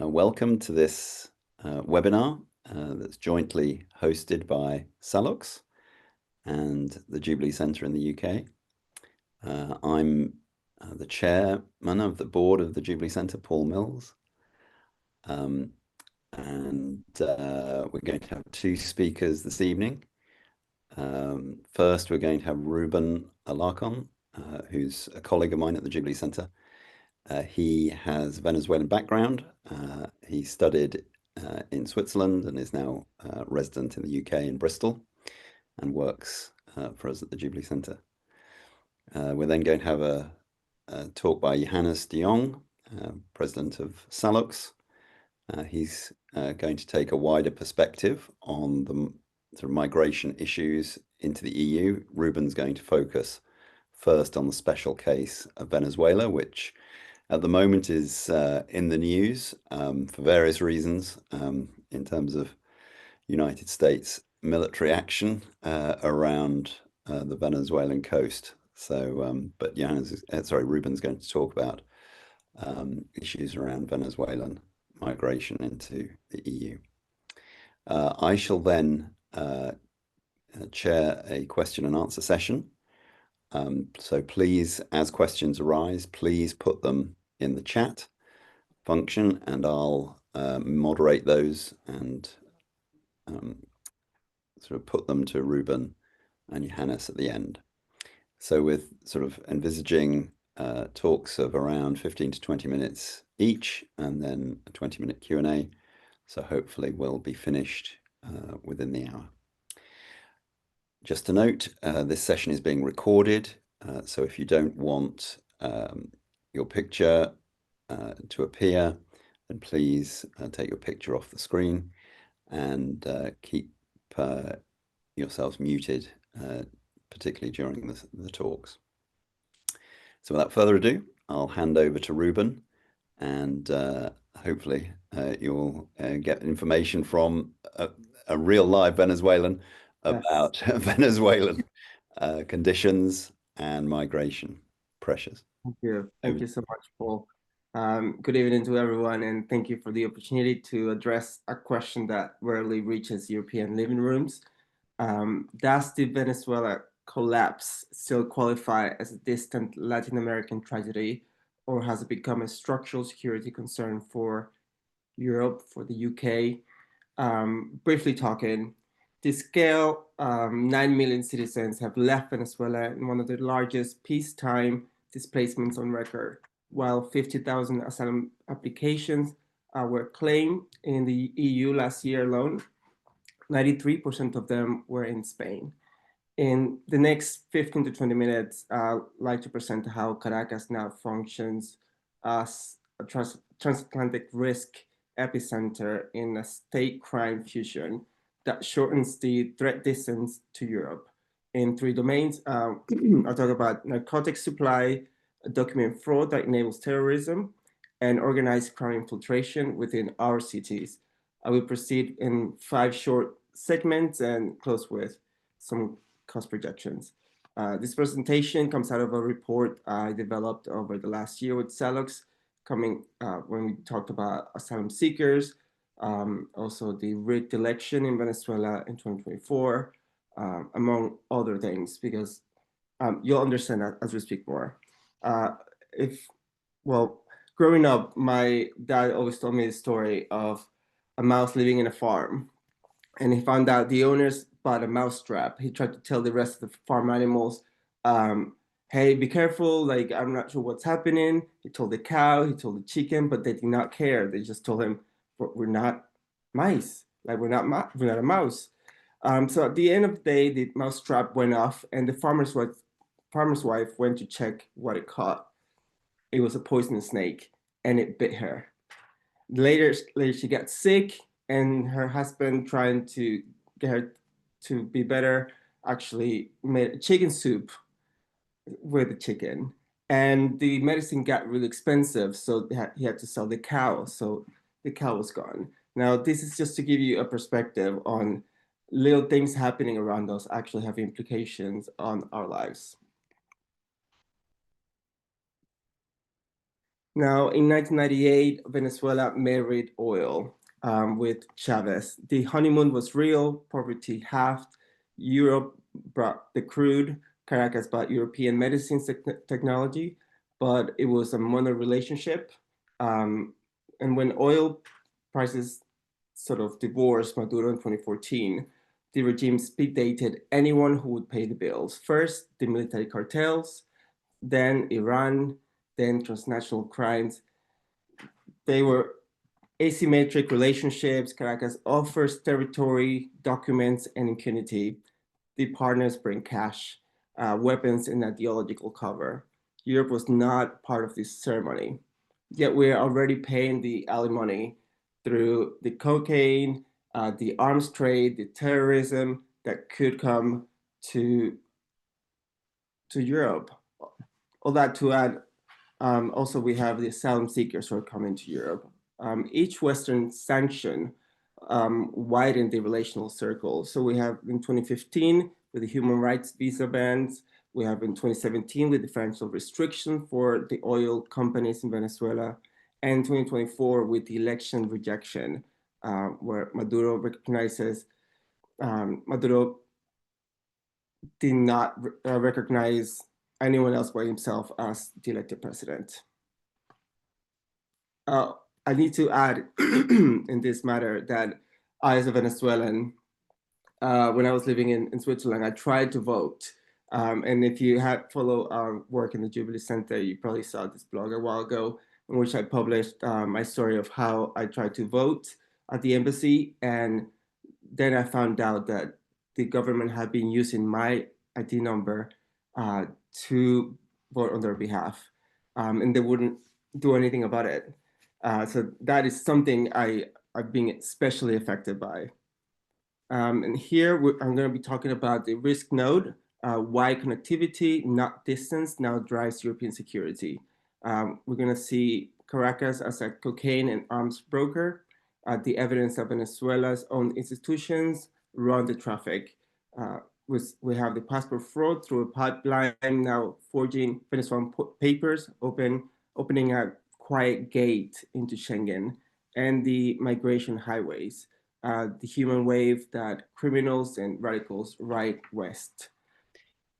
Welcome to this webinar that's jointly hosted by Sallux and the Jubilee Centre in the UK. I'm the chairman of the board of the Jubilee Centre, Paul Mills. We're going to have two speakers this evening. First, we're going to have Ruben Alarcon, who's a colleague of mine at the Jubilee Centre. He has a Venezuelan background. He studied in Switzerland and is now resident in the UK in Bristol and works for us at the Jubilee Centre. We're then going to have a talk by Johannes de Jong, president of Sallux. He's going to take a wider perspective on the sort of migration issues into the EU. Ruben's going to focus first on the special case of Venezuela, which at the moment is in the news for various reasons in terms of United States military action around the Venezuelan coast. So, but Ruben's going to talk about issues around Venezuelan migration into the EU. I shall then chair a question and answer session. So please, as questions arise, please put them in the chat function and I'll moderate those and sort of put them to Ruben and Johannes at the end. So with sort of envisaging talks of around 15 to 20 minutes each and then a 20-minute Q&A. So hopefully we'll be finished within the hour. Just to note, this session is being recorded. So if you don't want your picture to appear, then please take your picture off the screen and keep yourselves muted, particularly during the talks. So without further ado, I'll hand over to Ruben and hopefully you'll get information from a real live Venezuelan about Venezuelan conditions and migration pressures. Thank you. Thank you so much, Paul. Good evening to everyone, and thank you for the opportunity to address a question that rarely reaches European living rooms. Does the Venezuela collapse still qualify as a distant Latin American tragedy, or has it become a structural security concern for Europe, for the UK? Briefly talking, the scale, 9 million citizens have left Venezuela in one of the largest peacetime displacements on record, while 50,000 asylum applications were claimed in the EU last year alone. 93% of them were in Spain. In the next 15 to 20 minutes, I'd like to present how Caracas now functions as a transatlantic risk epicenter in a state crime fusion that shortens the threat distance to Europe in 3 domains. I'll talk about narcotics supply, document fraud that enables terrorism, and organized crime infiltration within our cities. I will proceed in 5 short segments and close with some cost projections. This presentation comes out of a report I developed over the last year with Sallux, coming when we talked about asylum seekers, also the rigged election in Venezuela in 2024, among other things, because you'll understand that as we speak more. Growing up, my dad always told me the story of a mouse living in a farm, and he found out the owners bought a mouse trap. He tried to tell the rest of the farm animals, hey, be careful, like, I'm not sure what's happening. He told the cow, he told the chicken, but they did not care. They just told him, we're not mice, like we're not a mouse. So at the end of the day, the mouse trap went off and the farmer's wife went to check what it caught. It was a poisonous snake and it bit her. Later she got sick and her husband, trying to get her to be better, actually made a chicken soup with the chicken. And the medicine got really expensive, so he had to sell the cow. So the cow was gone. Now, this is just to give you a perspective on little things happening around us actually have implications on our lives. Now, in 1998, Venezuela married oil with Chavez. The honeymoon was real, poverty halved, Europe brought the crude, Caracas brought European medicines technology, but it was a mono relationship. And when oil prices sort of divorced Maduro in 2014, the regime speed dated anyone who would pay the bills. First, the military cartels, then Iran, then transnational crimes. They were asymmetric relationships. Caracas offers territory, documents, and impunity. The partners bring cash, weapons, and ideological cover. Europe was not part of this ceremony. Yet we're already paying the alimony through the cocaine, the arms trade, the terrorism that could come to Europe. All that to add, also we have the asylum seekers who are coming to Europe. Each Western sanction widened the relational circle. So we have in 2015 with the human rights visa bans, we have in 2017 with the financial restriction for the oil companies in Venezuela, and 2024 with the election rejection, where Maduro recognizes, Maduro did not recognize anyone else but himself as the elected president. I need to add in this matter that I, as a Venezuelan, when I was living in Switzerland, I tried to vote. And if you had follow our work in the Jubilee Center, you probably saw this blog a while ago in which I published my story of how I tried to vote at the embassy. And then I found out that the government had been using my ID number to vote on their behalf. And they wouldn't do anything about it. So that is something I've been especially affected by. And here I'm going to be talking about the risk node, why connectivity, not distance, now drives European security. We're going to see Caracas as a cocaine and arms broker, the evidence that Venezuela's own institutions run the traffic. We have the passport fraud through a pipeline, now forging Venezuelan papers, opening a quiet gate into Schengen, and the migration highways, the human wave that criminals and radicals ride west.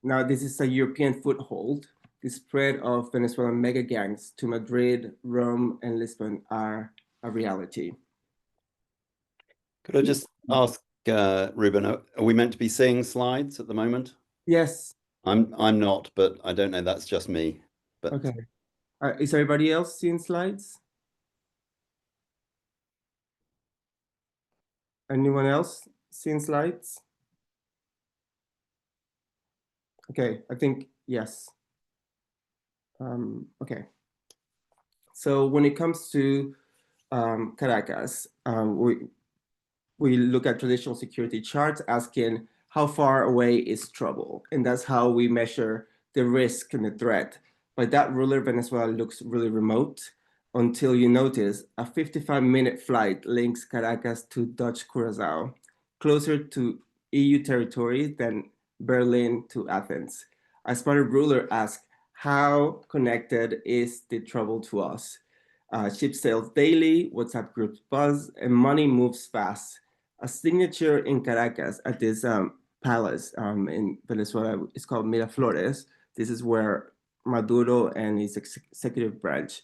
Now, this is a European foothold. The spread of Venezuelan mega gangs to Madrid, Rome, and Lisbon are a reality. Could I just ask, Ruben, are we meant to be seeing slides at the moment? Yes. I'm not, but I don't know. That's just me. But okay. Is everybody else seeing slides? Anyone else seeing slides? Okay, I think yes. Okay. So when it comes to Caracas, we look at traditional security charts asking how far away is trouble, and that's how we measure the risk and the threat. By that ruler, Venezuela looks really remote until you notice a 55-minute flight links Caracas to Dutch Curacao, closer to EU territory than Berlin to Athens. A smarter ruler asks, how connected is the trouble to us? Ships sail daily, WhatsApp groups buzz, and money moves fast. A signature in Caracas at this palace in Venezuela is called Miraflores. This is where Maduro and his executive branch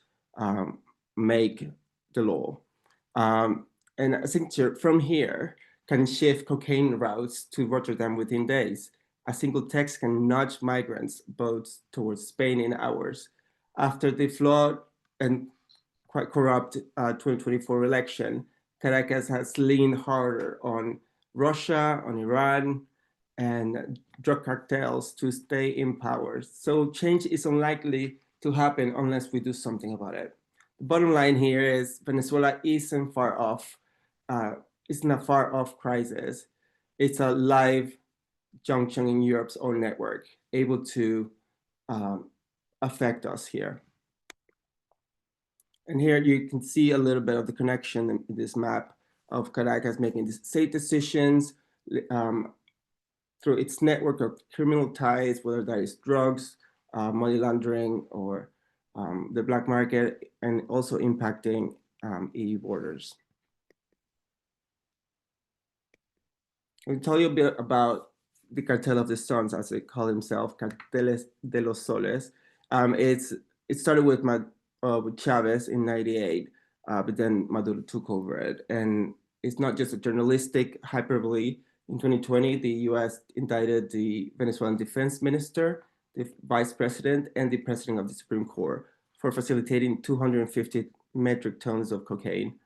make the law. And a signature from here can shift cocaine routes to Rotterdam within days. A single text can nudge migrants boats towards Spain in hours. After the flawed and quite corrupt 2024 election, Caracas has leaned harder on Russia, on Iran, and drug cartels to stay in power. So change is unlikely to happen unless we do something about it. The bottom line here is Venezuela isn't far off. It's not far off crisis. It's a live junction in Europe's own network, able to affect us here. And here you can see a little bit of the connection in this map of Caracas making these safe decisions through its network of criminal ties, whether that is drugs, money laundering, or the black market, and also impacting EU borders. I'll tell you a bit about the Cartel of the Suns, as they call themselves, Carteles de los Soles. It started with Chavez in '98, but then Maduro took over it, and it's not just a journalistic hyperbole. In 2020, the U.S. indicted the Venezuelan defense minister, the vice president, and the president of the Supreme Court for facilitating 250 metric tons of cocaine.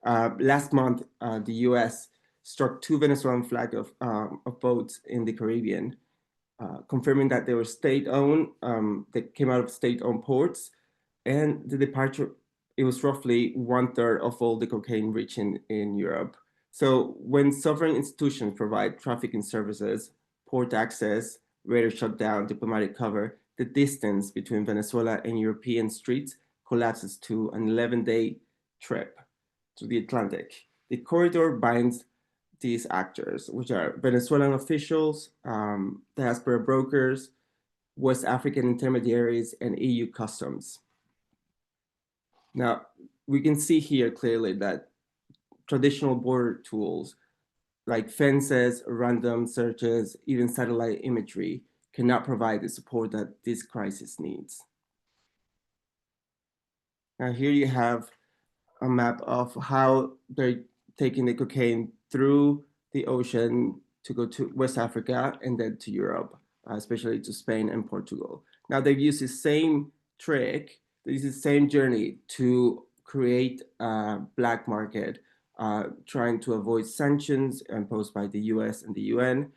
Last month, the U.S. struck 2 Venezuelan flag of boats in the Caribbean, confirming that they were state-owned. They came out of state-owned ports, and the departure, it was roughly 1/3 of all the cocaine reaching in Europe. So when sovereign institutions provide trafficking services, port access, radar shutdown, diplomatic cover, the distance between Venezuela and European streets collapses to an 11-day trip to the Atlantic. The corridor binds these actors, which are Venezuelan officials, diaspora brokers, West African intermediaries, and EU customs. Now, we can see here clearly that traditional border tools like fences, random searches, even satellite imagery cannot provide the support that this crisis needs. Now, here you have a map of how they're taking the cocaine through the ocean to go to West Africa and then to Europe, especially to Spain and Portugal. Now they've used the same trick, they use the same journey to create a black market, trying to avoid sanctions imposed by the US and the UN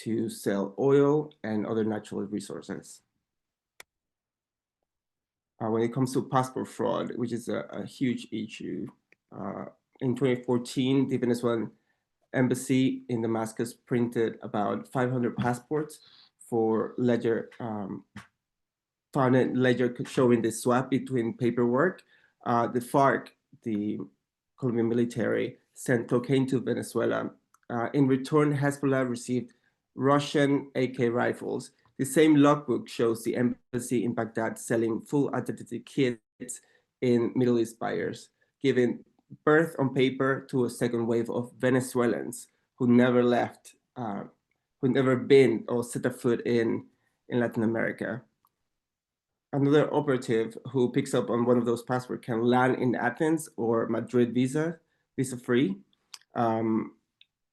to sell oil and other natural resources. When it comes to passport fraud, which is a huge issue. In 2014, the Venezuelan embassy in Damascus printed about 500 passports for ledger, found a ledger showing the swap between paperwork. The FARC, the Colombian military, sent cocaine to Venezuela. In return, Hezbollah received Russian AK rifles. The same logbook shows the embassy in Baghdad selling full identity kits in Middle East buyers, giving birth on paper to a second wave of Venezuelans who never left, who never been or set a foot in Latin America. Another operative who picks up on one of those passports can land in Athens or Madrid visa free.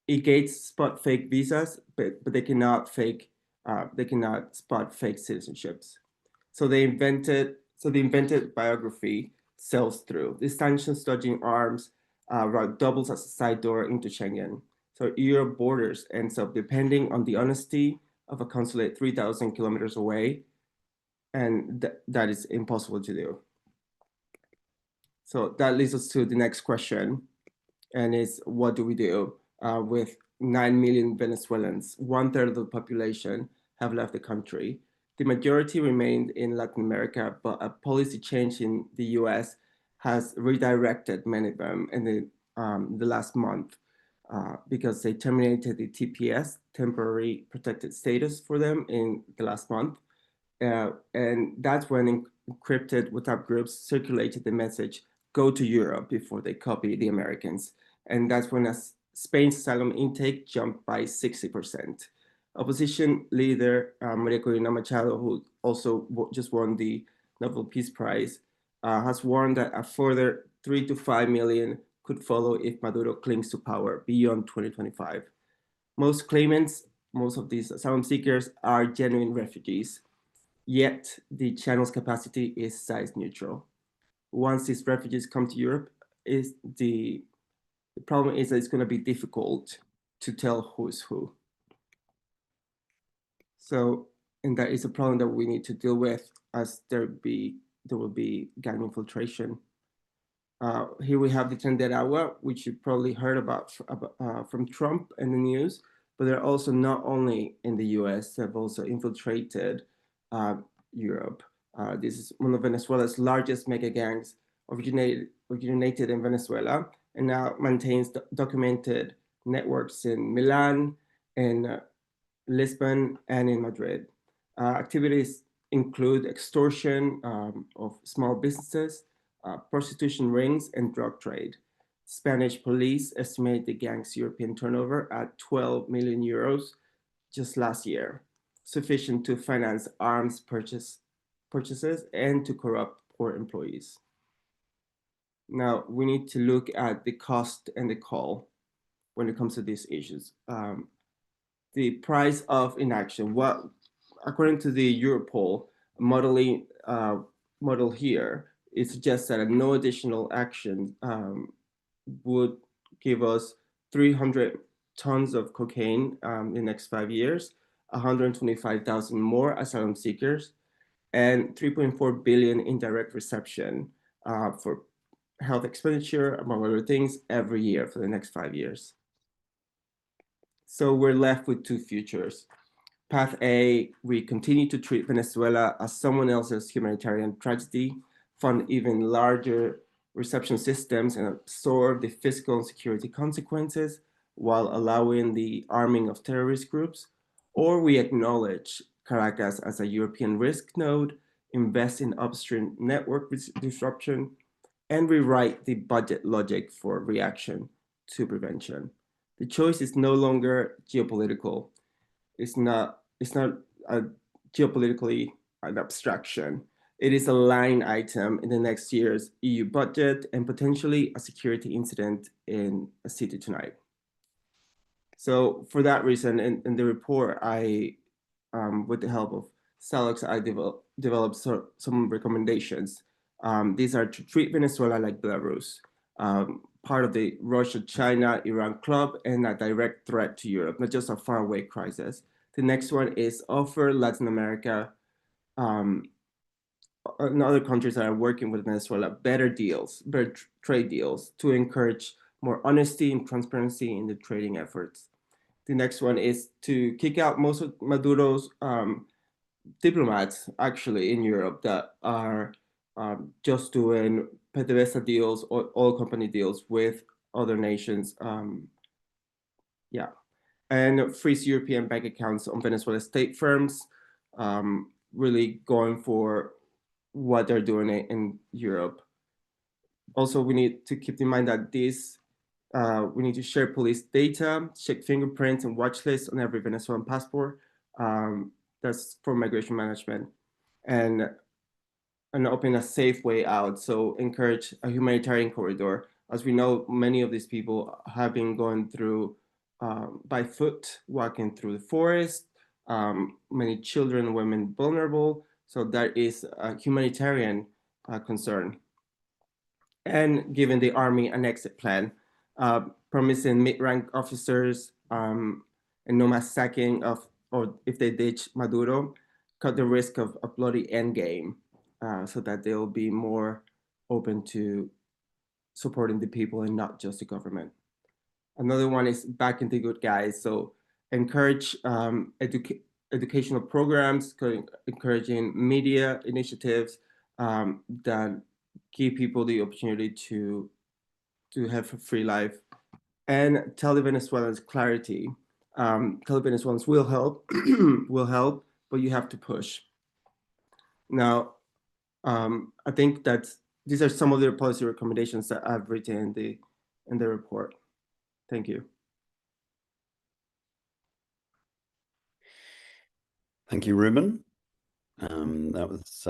It gates spot fake visas, but they cannot spot fake citizenships. So the invented biography sells through. The sanctions dodging arms route doubles as a side door into Schengen. So Europe borders ends up depending on the honesty of a consulate 3,000 kilometers away, and that is impossible to do. So that leads us to the next question, and it's what do we do with 9 million Venezuelans? 1/3 of the population have left the country. The majority remained in Latin America, but a policy change in the US has redirected many of them in the last month because they terminated the TPS, temporary protected status, for them in the last month. And that's when encrypted WhatsApp groups circulated the message, go to Europe, before they copy the Americans. And that's when Spain's asylum intake jumped by 60%. Opposition leader Maria Corina Machado, who also just won the Nobel Peace Prize, has warned that a further 3 to 5 million could follow if Maduro clings to power beyond 2025. Most claimants, most of these asylum seekers, are genuine refugees, yet the channel's capacity is size neutral. Once these refugees come to Europe, the problem is that it's going to be difficult to tell who's who. So, and that is a problem that we need to deal with, as there will be gang infiltration. Here we have the Tren de Aragua, which you probably heard about from Trump in the news, but they're also not only in the US, they've also infiltrated Europe. This is one of Venezuela's largest mega gangs, originated in Venezuela, and now maintains documented networks in Milan, in Lisbon, and in Madrid. Activities include extortion of small businesses, prostitution rings, and drug trade. Spanish police estimate the gang's European turnover at 12 million euros just last year, sufficient to finance arms purchases and to corrupt poor employees. Now, we need to look at the cost and the call when it comes to these issues. The price of inaction. According to the Europol modeling model here, it suggests that no additional action would give us 300 tons of cocaine in the next 5 years, 125,000 more asylum seekers, and 3.4 billion in direct reception for health expenditure, among other things, every year for the next 5 years. So we're left with two futures. Path A, we continue to treat Venezuela as someone else's humanitarian tragedy, fund even larger reception systems, and absorb the fiscal and security consequences while allowing the arming of terrorist groups. Or we acknowledge Caracas as a European risk node, invest in upstream network disruption, and rewrite the budget logic for reaction to prevention. The choice is no longer geopolitical. It's not a geopolitically an abstraction. It is a line item in the next year's EU budget and potentially a security incident in a city tonight. So for that reason, in the report, I, with the help of Sallux, I developed some recommendations. These are to treat Venezuela like Belarus, part of the Russia-China-Iran club and a direct threat to Europe, not just a faraway crisis. The next one is offer Latin America and other countries that are working with Venezuela better deals, better trade deals to encourage more honesty and transparency in the trading efforts. The next one is to kick out most of Maduro's diplomats actually in Europe that are just doing PDVSA deals or oil company deals with other nations. Yeah, and freeze European bank accounts on Venezuela state firms, really going for what they're doing in Europe. Also, we need to keep in mind that we need to share police data, check fingerprints and watch lists on every Venezuelan passport. That's for migration management, and open a safe way out. So encourage a humanitarian corridor. As we know, many of these people have been going through by foot, walking through the forest, many children, women vulnerable. So that is a humanitarian concern. And giving the army an exit plan, promising mid-rank officers and no mass sacking of, or if they ditch Maduro, cut the risk of a bloody endgame so that they'll be more open to supporting the people and not just the government. Another one is backing the good guys. So encourage educational programs, encouraging media initiatives that give people the opportunity to have a free life, and tell the Venezuelans clarity. Tell the Venezuelans will help, will help, but you have to push. Now, I think that these are some of the policy recommendations that I've written in the report. Thank you. Thank you, Ruben. That was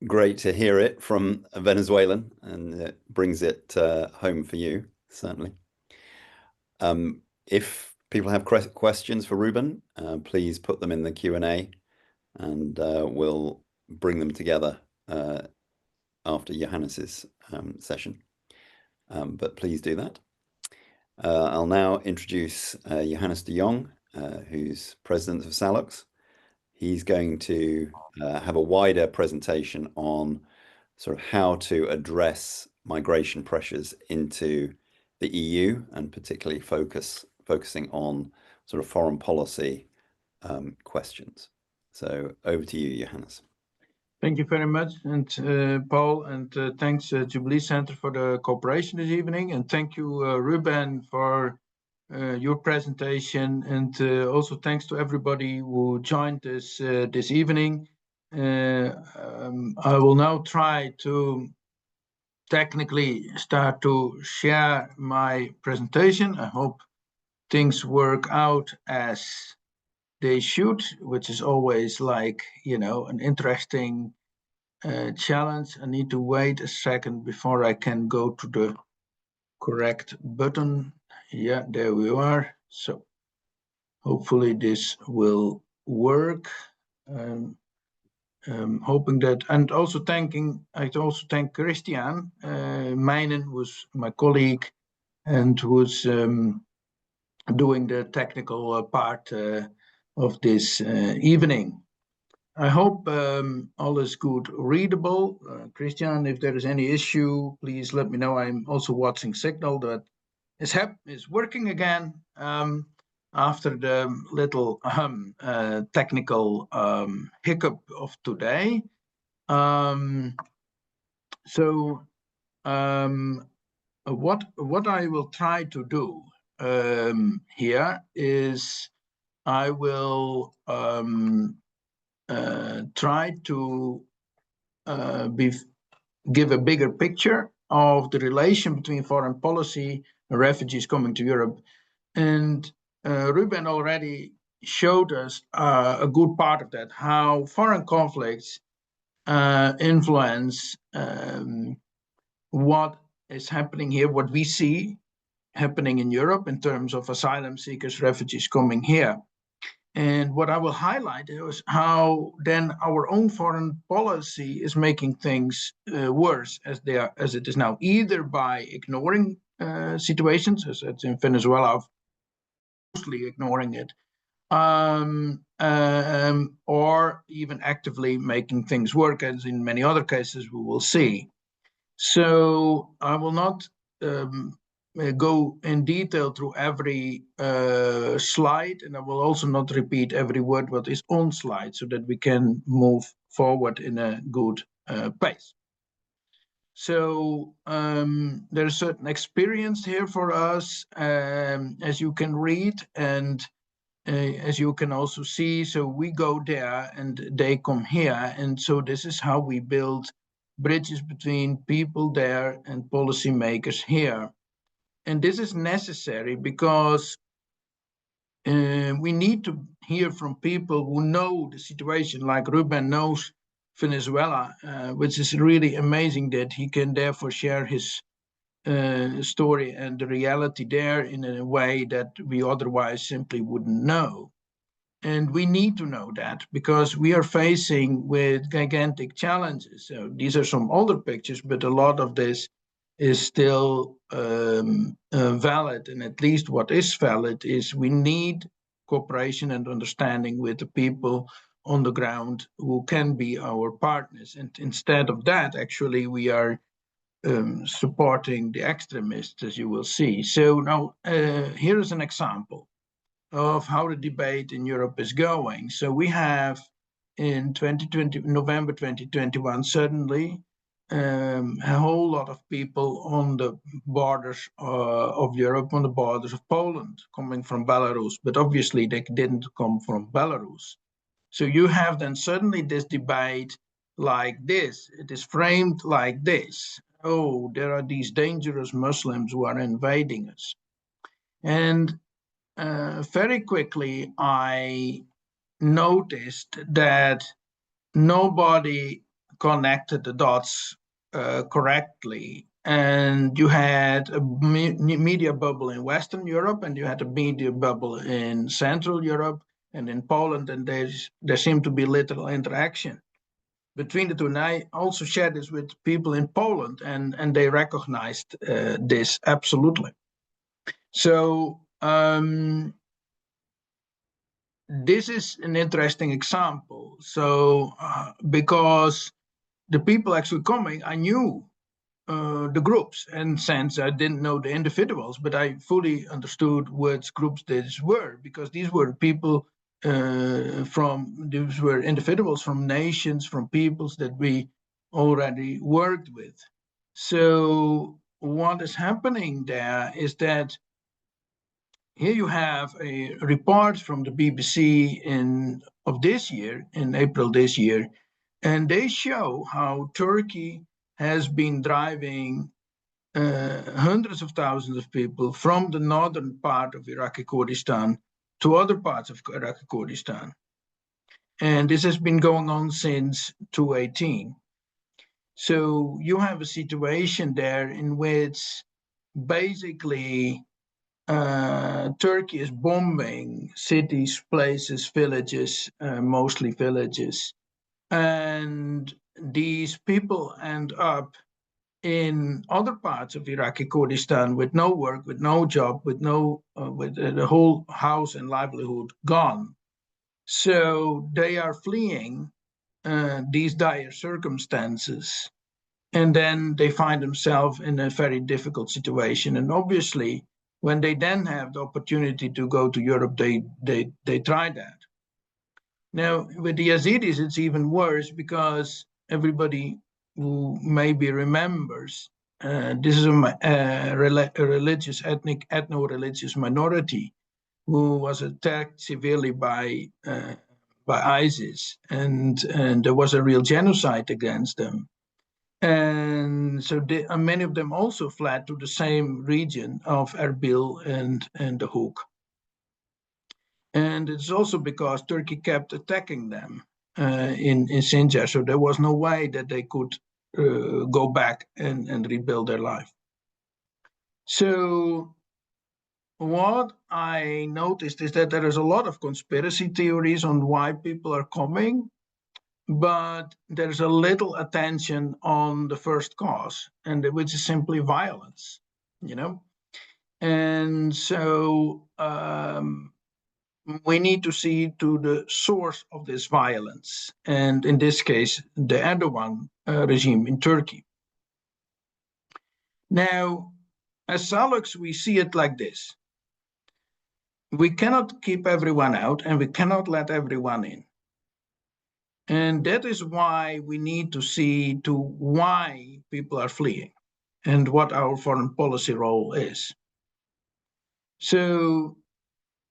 great to hear it from a Venezuelan, and it brings it home for you, certainly. If people have questions for Ruben, please put them in the Q&A, and we'll bring them together after Johannes's session. But please do that. I'll now introduce Johannes de Jong, who's president of Sallux. He's going to have a wider presentation on sort of how to address migration pressures into the EU, and particularly focusing on sort of foreign policy questions. So over to you, Johannes. Thank you very much, and Paul, and thanks Jubilee Center for the cooperation this evening, and thank you Ruben for your presentation, and also thanks to everybody who joined this this evening. I will now try to technically start to share my presentation. I hope things work out as they should, which is always like, you know, an interesting challenge. I need to wait a second before I can go to the correct button. Yeah, there we are. So hopefully this will work. Hoping that, and also I'd also thank Christian Meinen, who's my colleague and who's doing the technical part of this evening. I hope all is good readable. Christian, if there is any issue, please let me know. I'm also watching Signal that is working again after the little technical hiccup of today. What I will try to do here is I will try to give a bigger picture of the relation between foreign policy and refugees coming to Europe. And Ruben already showed us a good part of that, how foreign conflicts influence what is happening here, what we see happening in Europe in terms of asylum seekers, refugees coming here. And what I will highlight is how then our own foreign policy is making things worse as it is now, either by ignoring situations, as it's in Venezuela, mostly ignoring it, or even actively making things work, as in many other cases we will see. So I will not go in detail through every slide, and I will also not repeat every word what is on slide, so that we can move forward in a good pace. So there's certain experience here for us, as you can read, and as you can also see. So we go there and they come here, and so this is how we build bridges between people there and policymakers here. And this is necessary because we need to hear from people who know the situation, like Ruben knows Venezuela, which is really amazing that he can therefore share his story and the reality there in a way that we otherwise simply wouldn't know. And we need to know that because we are facing with gigantic challenges. So these are some older pictures, but a lot of this is still valid. And at least what is valid is we need cooperation and understanding with the people on the ground who can be our partners. And instead of that, actually, we are supporting the extremists, as you will see. So now here is an example of how the debate in Europe is going. So we have in November 2021, suddenly a whole lot of people on the borders of Europe, on the borders of Poland, coming from Belarus, but obviously they didn't come from Belarus. So you have then suddenly this debate like this. It is framed like this. Oh, there are these dangerous Muslims who are invading us. And very quickly, I noticed that nobody connected the dots correctly. And you had a media bubble in Western Europe, and you had a media bubble in Central Europe and in Poland, and there seemed to be little interaction between the two. And I also shared this with people in Poland, and they recognized this absolutely. So this is an interesting example. So because the people actually coming, I knew the groups, and since I didn't know the individuals, but I fully understood which groups these were, because these were people these were individuals from nations, from peoples that we already worked with. So what is happening there is that here you have a report from the BBC of this year, in April this year, and they show how Turkey has been driving hundreds of thousands of people from the northern part of Iraqi Kurdistan to other parts of Iraqi Kurdistan. And this has been going on since 2018. So you have a situation there in which basically Turkey is bombing cities, places, villages, mostly villages. And these people end up in other parts of Iraqi Kurdistan with no work, with no job, with the whole house and livelihood gone. So they are fleeing these dire circumstances, and then they find themselves in a very difficult situation. And obviously, when they then have the opportunity to go to Europe, they try that. Now, with the Yazidis, it's even worse, because everybody who maybe remembers, this is a religious, ethno-religious minority who was attacked severely by ISIS, and there was a real genocide against them. And so many of them also fled to the same region of Erbil and the Hook. And it's also because Turkey kept attacking them in Sinjar, so there was no way that they could go back and rebuild their life. So what I noticed is that there is a lot of conspiracy theories on why people are coming, but there's a little attention on the first cause, and which is simply violence, you know? And so we need to see to the source of this violence, and in this case, the Erdogan regime in Turkey. Now, as Sallux, we see it like this. We cannot keep everyone out, and we cannot let everyone in. And that is why we need to see to why people are fleeing and what our foreign policy role is. So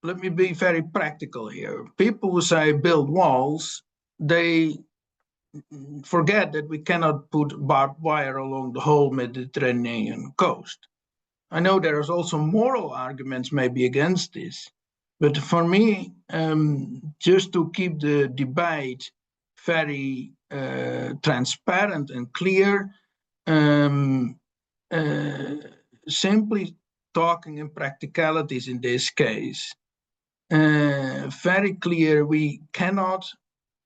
let me be very practical here. People who say build walls, they forget that we cannot put barbed wire along the whole Mediterranean coast. I know there is also moral arguments maybe against this, but for me, just to keep the debate very transparent and clear, simply talking in practicalities in this case, very clear, we cannot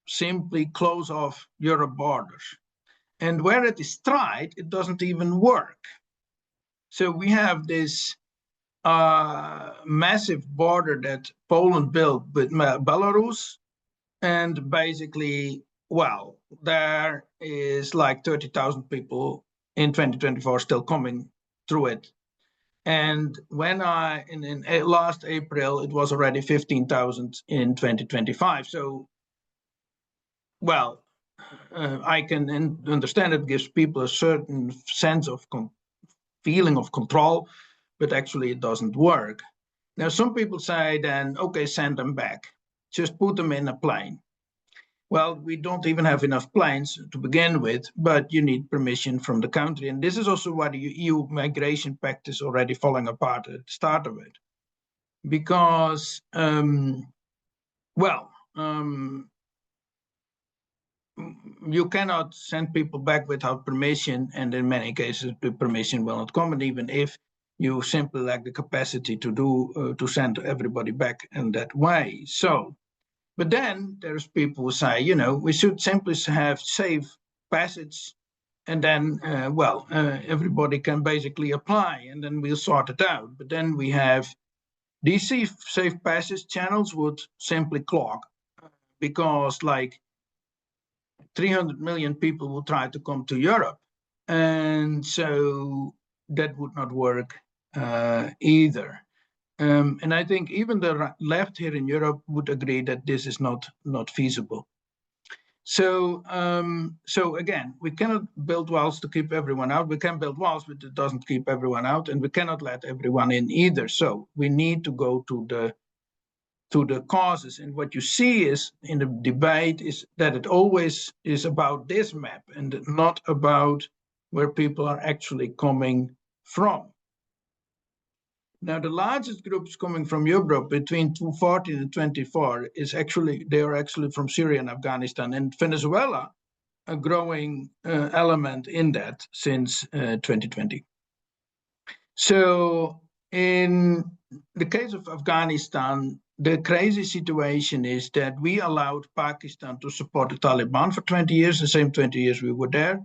simply close off Europe borders. And where it is tried, it doesn't even work. So we have this massive border that Poland built with Belarus, and basically, well, there is like 30,000 people in 2024 still coming through it. And when in last April, it was already 15,000 in 2025. So, well, I can understand it gives people a certain sense of feeling of control, but actually it doesn't work. Now, some people say then, okay, send them back. Just put them in a plane. Well, we don't even have enough planes to begin with, but you need permission from the country. And this is also why the EU migration pact is already falling apart at the start of it. Because, you cannot send people back without permission, and in many cases, the permission will not come, and even if you simply lack the capacity to send everybody back in that way. So, but then there's people who say, you know, we should simply have safe passage, and then, everybody can basically apply, and then we'll sort it out. But then we have these safe passage channels would simply clog, because like 300 million people will try to come to Europe. And so that would not work either. And I think even the left here in Europe would agree that this is not feasible. So, so again, we cannot build walls to keep everyone out. We can build walls, but it doesn't keep everyone out, and we cannot let everyone in either. So we need to go to the causes. And what you see is in the debate is that it always is about this map and not about where people are actually coming from. Now, the largest groups coming from Europe between 2014 and 2024 is actually, they are actually from Syria and Afghanistan, and Venezuela, a growing element in that since 2020. So in the case of Afghanistan, the crazy situation is that we allowed Pakistan to support the Taliban for 20 years, the same 20 years we were there.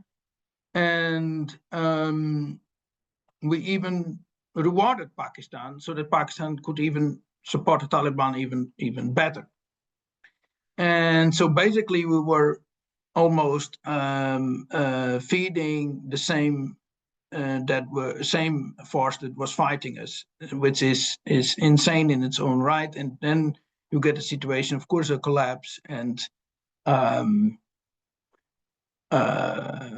And we even rewarded Pakistan so that Pakistan could even support the Taliban even better. And so basically we were almost feeding the same same force that was fighting us, which is insane in its own right. And then you get a situation, of course, a collapse, and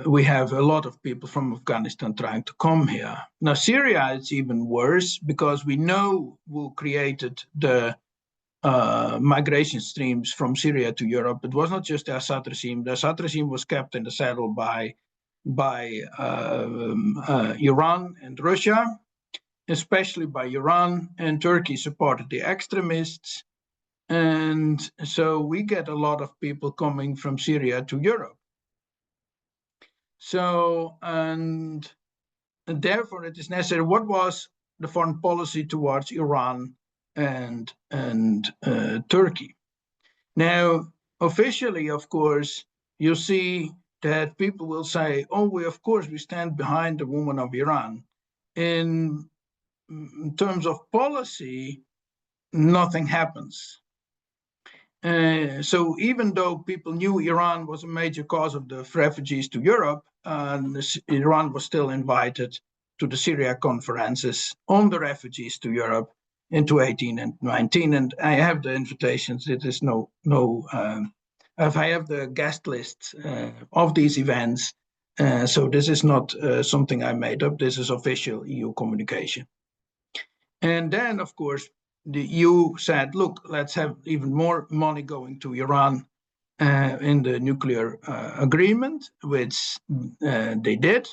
we have a lot of people from Afghanistan trying to come here. Now, Syria is even worse because we know who created the migration streams from Syria to Europe. It was not just the Assad regime. The Assad regime was kept in the saddle by Iran and Russia, especially by Iran, and Turkey supported the extremists. And so we get a lot of people coming from Syria to Europe. So, and therefore it is necessary, what was the foreign policy towards Iran and Turkey? Now, officially, of course, you see that people will say, oh, of course, we stand behind the woman of Iran. In terms of policy, nothing happens. So even though people knew Iran was a major cause of the refugees to Europe, Iran was still invited to the Syria conferences on the refugees to Europe in 2018 and 2019. And I have the invitations. It is I have the guest lists of these events. So this is not something I made up. This is official EU communication. And then, of course, the EU said, look, let's have even more money going to Iran in the nuclear agreement, which they did.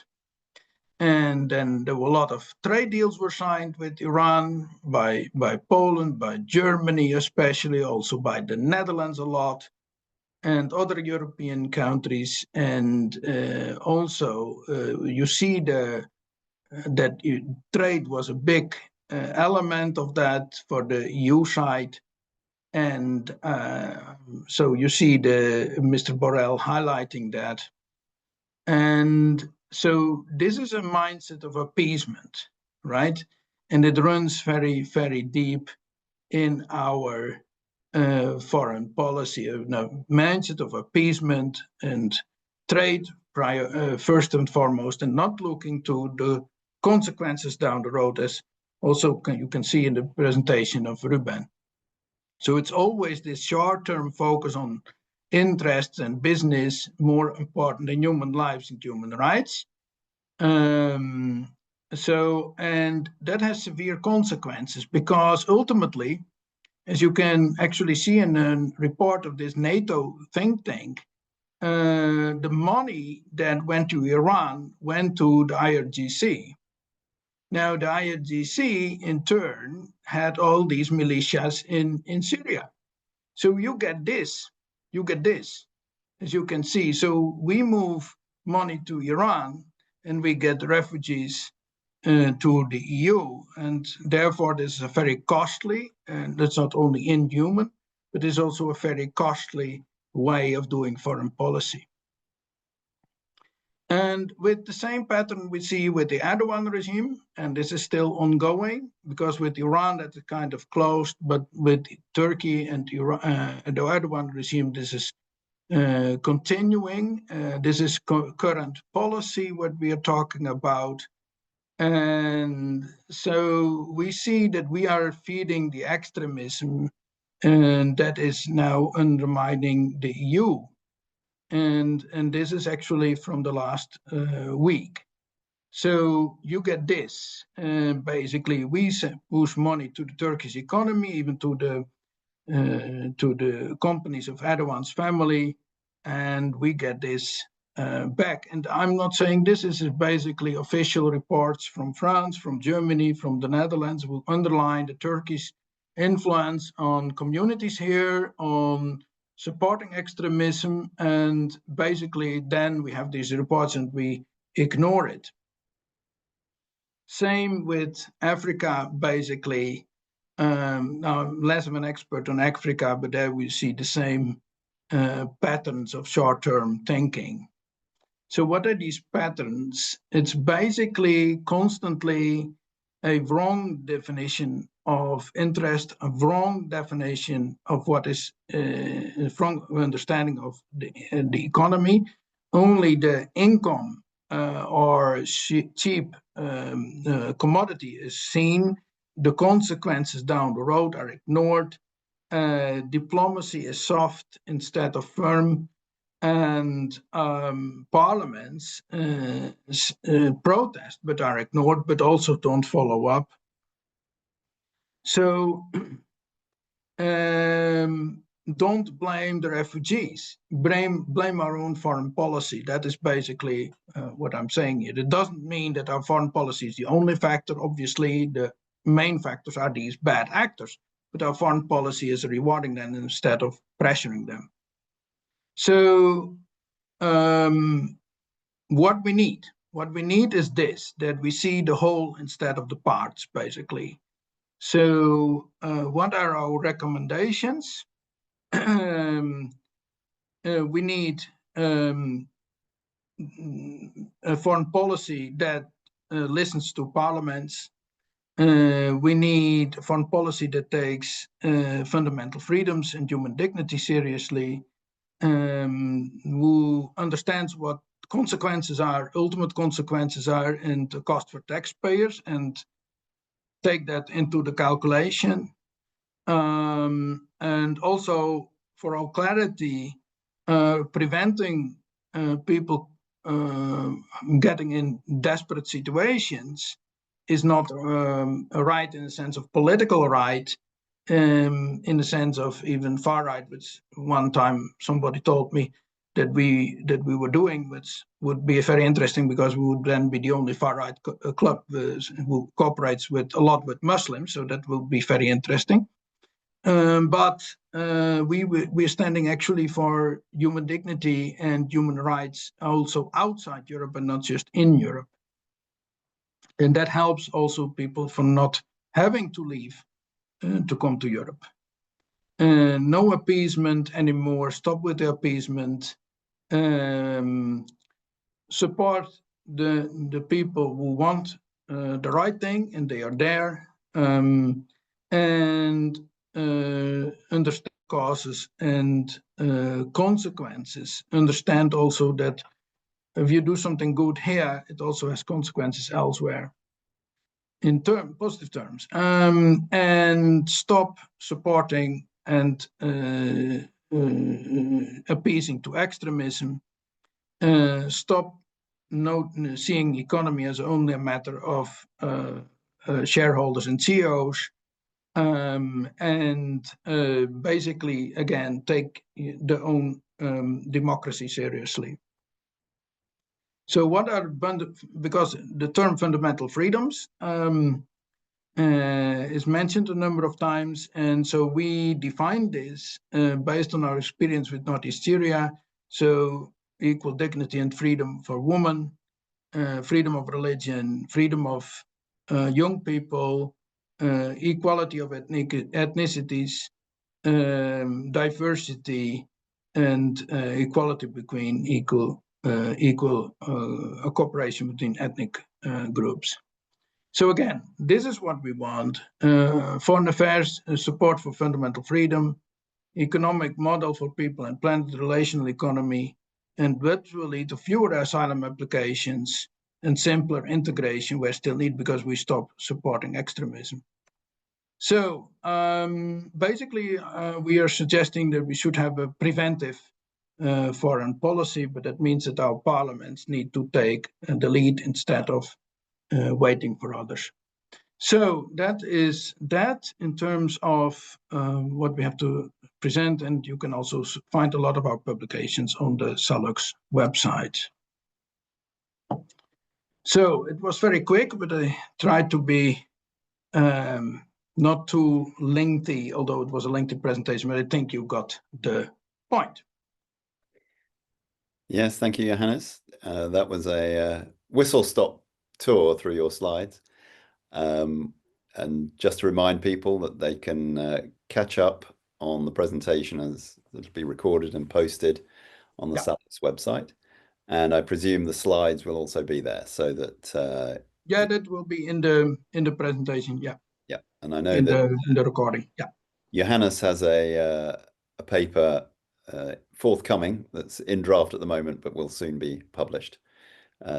And then there were a lot of trade deals were signed with Iran by Poland, by Germany especially, also by the Netherlands a lot, and other European countries. And also you see that trade was a big element of that for the EU side. And so you see Mr. Borrell highlighting that. And so this is a mindset of appeasement, right? And it runs very, very deep in our foreign policy, a mindset of appeasement and trade first and foremost, and not looking to the consequences down the road, as also you can see in the presentation of Ruben. So it's always this short-term focus on interests and business more important than human lives and human rights. And that has severe consequences because ultimately, as you can actually see in a report of this NATO think tank, the money that went to Iran went to the IRGC. Now, the IRGC, in turn, had all these militias in Syria. So you get this, as you can see. So we move money to Iran, and we get refugees to the EU. And therefore, this is a very costly, and that's not only inhuman, but it's also a very costly way of doing foreign policy. And with the same pattern we see with the Erdogan regime, and this is still ongoing, because with Iran that is kind of closed, but with Turkey and Iran, the Erdogan regime, this is continuing. This is current policy, what we are talking about. And so we see that we are feeding the extremism, and that is now undermining the EU. and this is actually from the last week. So you get this. Basically, we push money to the Turkish economy, even to the companies of Erdogan's family, and we get this back. And I'm not saying this is basically official reports from France, from Germany, from the Netherlands, will underline the Turkish influence on communities here, on supporting extremism, and basically then we have these reports and we ignore it. Same with Africa, basically. Now, I'm less of an expert on Africa, but there we see the same patterns of short-term thinking. So what are these patterns? It's basically constantly a wrong definition of interest, a wrong definition of what is a wrong understanding of the economy. Only the income or cheap commodity is seen. The consequences down the road are ignored. Diplomacy is soft instead of firm, and parliaments protest but are ignored, but also don't follow up. So don't blame the refugees, blame our own foreign policy. That is basically what I'm saying here. It doesn't mean that our foreign policy is the only factor. Obviously, the main factors are these bad actors, but our foreign policy is rewarding them instead of pressuring them. So what we need is this, that we see the whole instead of the parts, basically. So what are our recommendations? We need a foreign policy that listens to parliaments. We need a foreign policy that takes fundamental freedoms and human dignity seriously, who understands what consequences are, ultimate consequences are, and the cost for taxpayers, and take that into the calculation. And also, for all clarity, preventing people getting in desperate situations is not a right in the sense of political right, in the sense of even far right, which one time somebody told me that we were doing, which would be very interesting because we would then be the only far right club who cooperates with a lot with Muslims. So that will be very interesting. But we're standing actually for human dignity and human rights also outside Europe and not just in Europe. And that helps also people from not having to leave to come to Europe. No appeasement anymore. Stop with the appeasement. Support the people who want the right thing, and they are there. And understand causes and consequences. Understand also that if you do something good here, it also has consequences elsewhere in positive terms. And stop supporting and appeasing to extremism. Stop seeing economy as only a matter of shareholders and CEOs. And basically, again, take their own democracy seriously. So what are, because the term fundamental freedoms is mentioned a number of times, and so we define this based on our experience with Northeast Syria. So equal dignity and freedom for women, freedom of religion, freedom of young people, equality of ethnicities, diversity, and equality between equal cooperation between ethnic groups. So again, this is what we want. Foreign affairs, support for fundamental freedom, economic model for people and planet, relational economy, and which will lead to fewer asylum applications and simpler integration where still need, because we stop supporting extremism. So basically, we are suggesting that we should have a preventive foreign policy, but that means that our parliaments need to take the lead instead of waiting for others. So that is that in terms of what we have to present, and you can also find a lot of our publications on the Sallux website. So it was very quick, but I tried to be not too lengthy, although it was a lengthy presentation, but I think you got the point. Yes, thank you, Johannes. That was a whistle-stop tour through your slides. And just to remind people that they can catch up on the presentation as it'll be recorded and posted on the Sallux website. And I presume the slides will also be there so that... yeah, that will be in the presentation, yeah. Yeah, and I know in that the recording, yeah. Johannes has a paper forthcoming that's in draft at the moment, but will soon be published,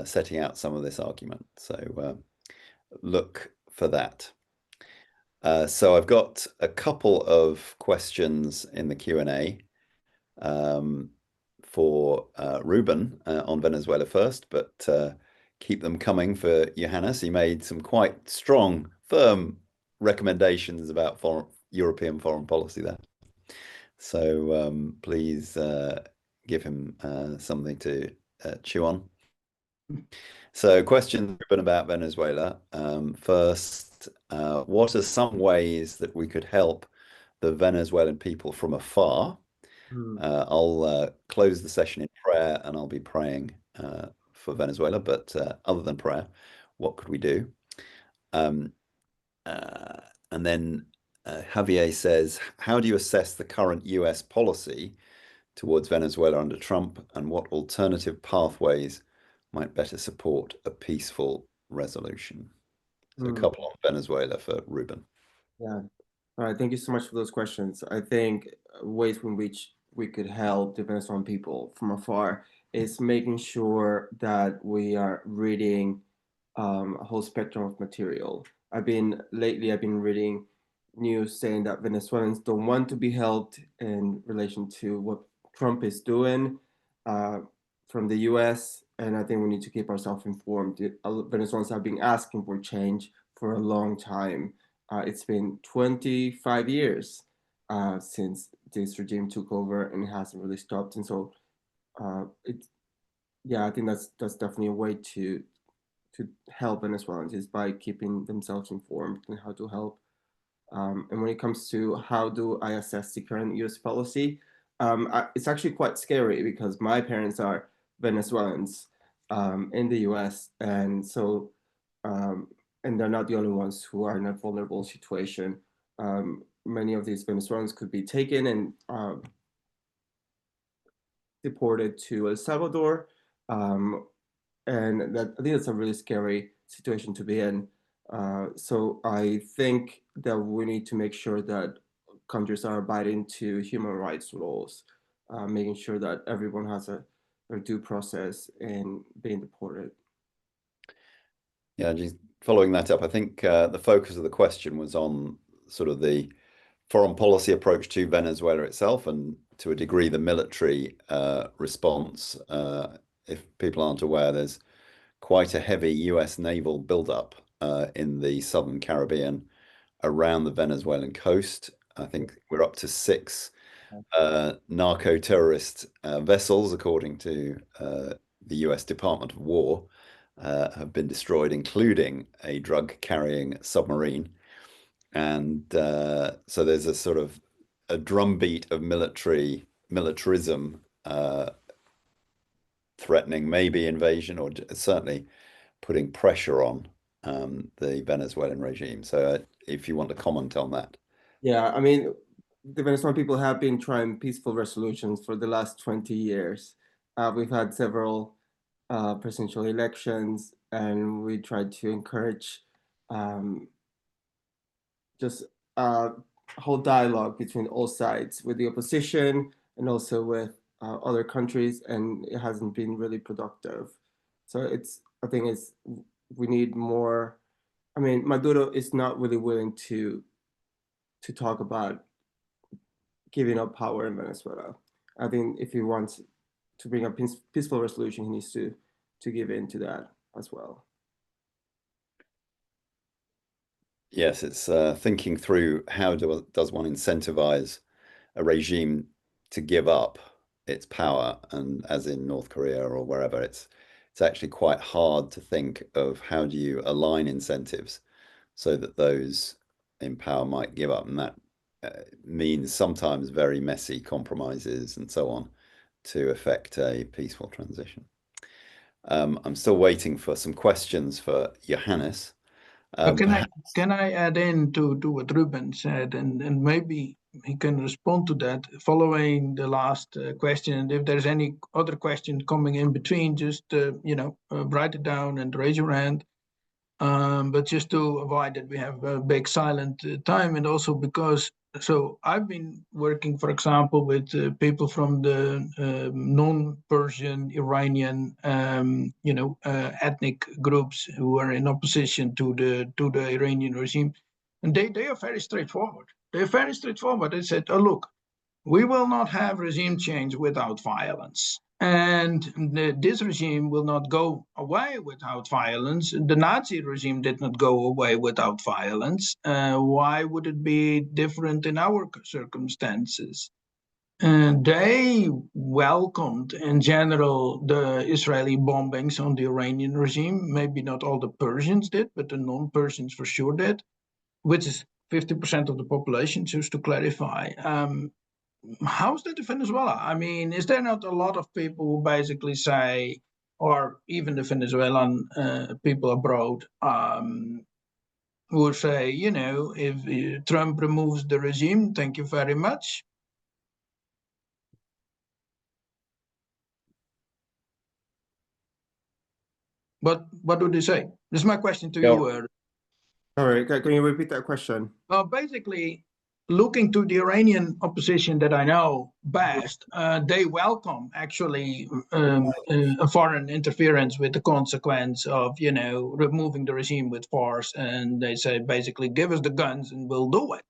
setting out some of this argument. So look for that. So I've got a couple of questions in the Q&A for Ruben on Venezuela first, but keep them coming for Johannes. He made some quite strong, firm recommendations about European foreign policy there. So please give him something to chew on. So question about Venezuela. First, what are some ways that we could help the Venezuelan people from afar? I'll close the session in prayer, and I'll be praying for Venezuela. But other than prayer, what could we do? And then Javier says, how do you assess the current US policy towards Venezuela under Trump, and what alternative pathways might better support a peaceful resolution? So a couple on Venezuela for Ruben. Yeah. All right. Thank you so much for those questions. I think ways in which we could help the Venezuelan people from afar is making sure that we are reading a whole spectrum of material. Lately I've been reading news saying that Venezuelans don't want to be helped in relation to what Trump is doing from the US, and I think we need to keep ourselves informed. Venezuelans have been asking for change for a long time. It's been 25 years since this regime took over, and it hasn't really stopped. And so, I think that's definitely a way to help Venezuelans is by keeping themselves informed on how to help. And when it comes to how do I assess the current U.S. policy, it's actually quite scary because my parents are Venezuelans in the U.S. and so. And they're not the only ones who are in a vulnerable situation. Many of these Venezuelans could be taken and deported to El Salvador. And I think that's a really scary situation to be in. So I think that we need to make sure that countries are abiding to human rights laws, making sure that everyone has a due process in being deported. Yeah, just following that up, I think the focus of the question was on sort of the foreign policy approach to Venezuela itself, and to a degree the military response. If people aren't aware, there's quite a heavy US naval buildup in the southern Caribbean around the Venezuelan coast. I think we're up to 6 narco-terrorist vessels, according to the US Department of War, have been destroyed, including a drug-carrying submarine. And so there's a sort of a drumbeat of militarism threatening maybe invasion, or certainly putting pressure on the Venezuelan regime. So if you want to comment on that. Yeah, I mean, the Venezuelan people have been trying peaceful resolutions for the last 20 years. We've had several presidential elections, and we tried to encourage just a whole dialogue between all sides, with the opposition and also with other countries, and it hasn't been really productive. So I think we need more. I mean, Maduro is not really willing to talk about giving up power in Venezuela. I think if he wants to bring a peaceful resolution, he needs to give in to that as well. Yes, it's thinking through how does one incentivize a regime to give up its power, and as in North Korea or wherever, it's actually quite hard to think of how do you align incentives so that those in power might give up, and that means sometimes very messy compromises and so on to effect a peaceful transition. I'm still waiting for some questions for Johannes. Can I add in to what Ruben said, and maybe he can respond to that following the last question. And if there's any other question coming in between, just write it down and raise your hand. But just to avoid that we have a big silent time, and also because I've been working, for example, with people from the non-Persian Iranian, ethnic groups who are in opposition to the Iranian regime, and they are very straightforward. They're very straightforward. They said, "Oh, look, we will not have regime change without violence. And this regime will not go away without violence. The Nazi regime did not go away without violence. Why would it be different in our circumstances?" And they welcomed, in general, the Israeli bombings on the Iranian regime. Maybe not all the Persians did, but the non-Persians for sure did, which is 50% of the population, just to clarify. How's that in Venezuela? I mean, is there not a lot of people who basically say, or even the Venezuelan people abroad, who say, if Trump removes the regime, thank you very much? But what do they say? This is my question to you. All right, can you repeat that question? Basically, looking to the Iranian opposition that I know best, they welcome actually a foreign interference with the consequence of, removing the regime with force. And they say, basically, give us the guns and we'll do it.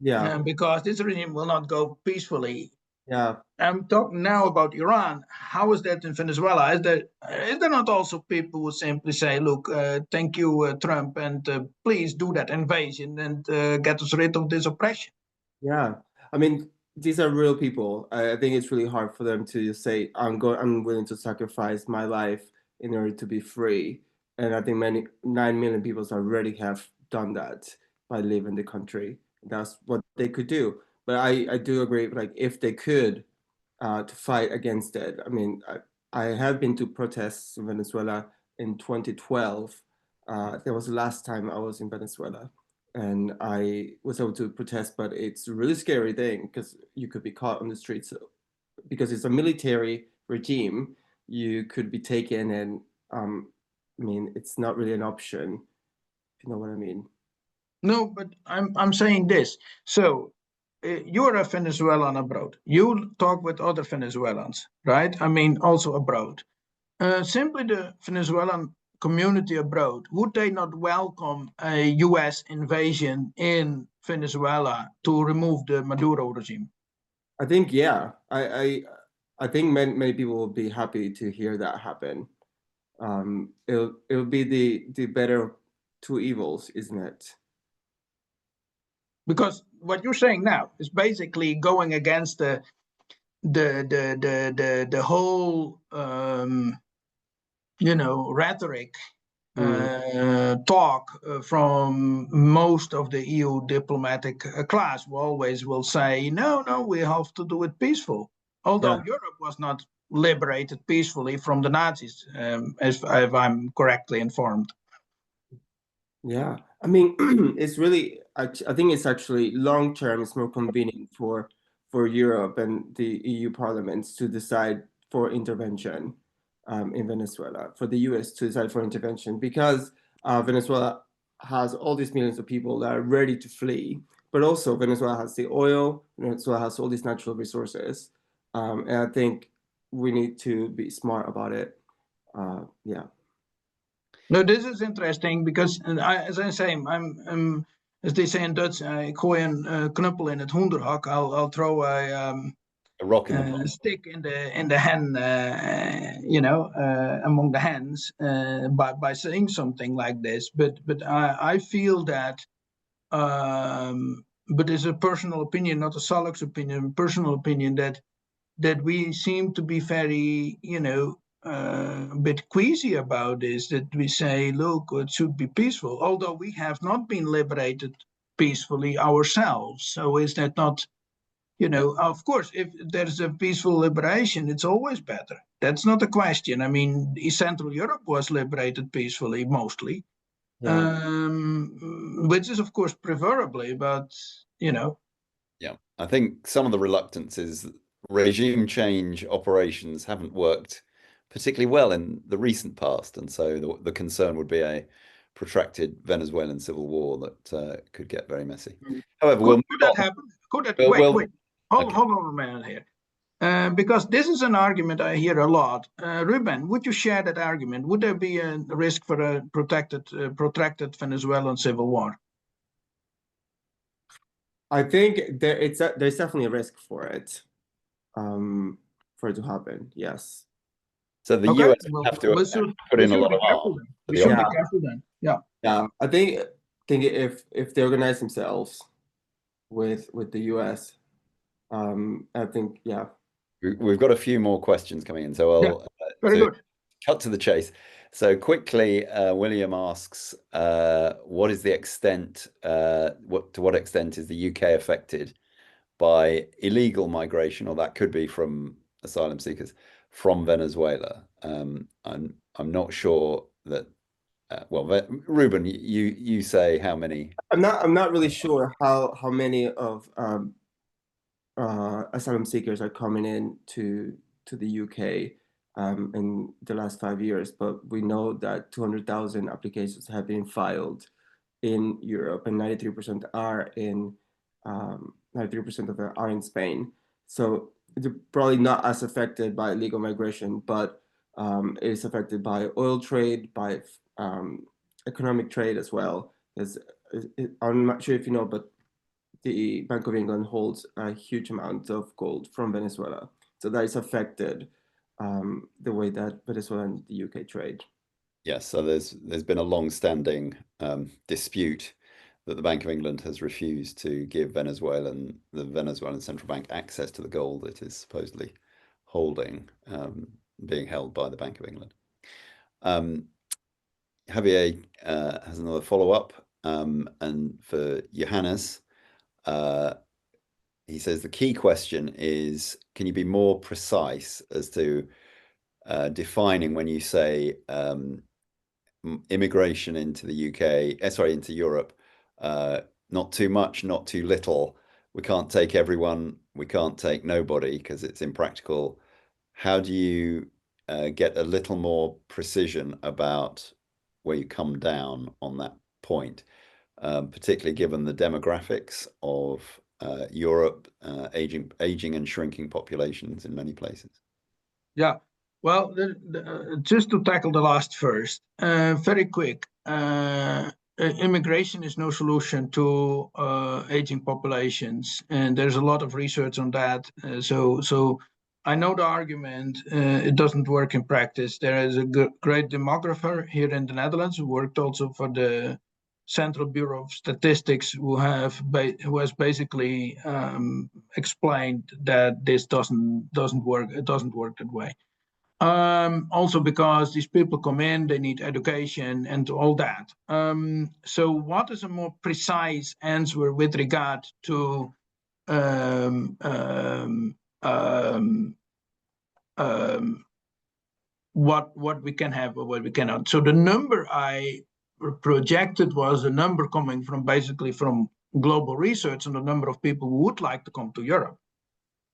Yeah. Because this regime will not go peacefully. Yeah. I'm talking now about Iran. How is that in Venezuela? Is there not also people who simply say, look, thank you, Trump, and please do that invasion and get us rid of this oppression? Yeah. I mean, these are real people. I think it's really hard for them to say, I'm willing to sacrifice my life in order to be free. And I think 9 million people already have done that by leaving the country. That's what they could do. But I do agree, like, if they could, to fight against it. I mean, I have been to protests in Venezuela in 2012. That was the last time I was in Venezuela. And I was able to protest, but it's a really scary thing because you could be caught on the streets. Because it's a military regime, you could be taken, and I mean, it's not really an option, if you know what I mean. No, but I'm saying this. So you're a Venezuelan abroad. You talk with other Venezuelans, right? I mean, also abroad. Simply the Venezuelan community abroad, would they not welcome a US invasion in Venezuela to remove the Maduro regime? I think, yeah. I think many people will be happy to hear that happen. It'll be the better of two evils, isn't it? Because what you're saying now is basically going against the whole rhetoric, talk from most of the EU diplomatic class, who always will say, no, we have to do it peaceful. Although Europe was not liberated peacefully from the Nazis, if I'm correctly informed. Yeah, I mean, it's really, I think it's actually long term, it's more convenient for Europe and the EU parliaments to decide for intervention in Venezuela, for the US to decide for intervention, because Venezuela has all these millions of people that are ready to flee, but also Venezuela has the oil, Venezuela has all these natural resources, and I think we need to be smart about it. Yeah. No, this is interesting because, as I say, I'm as they say in Dutch, ik gooi een knuppel in het hoenderhok. I'll throw a rock in the pot. stick in the hen, among the hens by saying something like this. But I feel that, but it's a personal opinion, not a Sallux opinion, personal opinion, that we seem to be very, a bit queasy about this, that we say, look, it should be peaceful, although we have not been liberated peacefully ourselves. So is that not, of course, if there's a peaceful liberation, it's always better. That's not a question. I mean, Central Europe was liberated peacefully, mostly, which is, of course, preferably, but, Yeah, I think some of the reluctance is regime change operations haven't worked particularly well in the recent past, and so the concern would be a protracted Venezuelan civil war that could get very messy. However, could that happen? Could that? Wait. Hold on a minute here, because this is an argument I hear a lot. Ruben, would you share that argument? Would there be a risk for a protracted Venezuelan civil war? I think there's definitely a risk for it, for it to happen. Yes. So the US would have to put in a lot of arms. We should be careful then. Yeah. Yeah, I think if they organize themselves with the US, I think, yeah. We've got a few more questions coming in, so I'll very good. Cut to the chase. So quickly, William asks, what is the extent, to what extent is the UK affected by illegal migration, or that could be from asylum seekers from Venezuela? I'm not sure that. Well, Ruben, you say how many? I'm not really sure how many of asylum seekers are coming in to the UK in the last 5 years, but we know that 200,000 applications have been filed in Europe, and 93% are in 93% of them are in Spain. So they're probably not as affected by illegal migration, but it is affected by oil trade, by economic trade as well. I'm not sure if you know, but the Bank of England holds a huge amount of gold from Venezuela. So that is affected the way that Venezuela and the UK trade. Yes, so there's been a long-standing dispute that the Bank of England has refused to give the Venezuelan Central Bank access to the gold it is supposedly holding, being held by the Bank of England. Javier has another follow-up, and for Johannes, he says the key question is, can you be more precise as to defining when you say immigration into the UK, into Europe, not too much, not too little. We can't take everyone, we can't take nobody because it's impractical. How do you get a little more precision about where you come down on that point, particularly given the demographics of Europe, aging and shrinking populations in many places? Yeah. Well, just to tackle the last first, very quick. Immigration is no solution to aging populations, and there's a lot of research on that. So I know the argument. It doesn't work in practice. There is a great demographer here in the Netherlands who worked also for the Central Bureau of Statistics, who has basically explained that this doesn't work. It doesn't work that way. Also because these people come in, they need education and all that. So what is a more precise answer with regard to what we can have or what we cannot? So the number I projected was a number coming from basically from global research on the number of people who would like to come to Europe,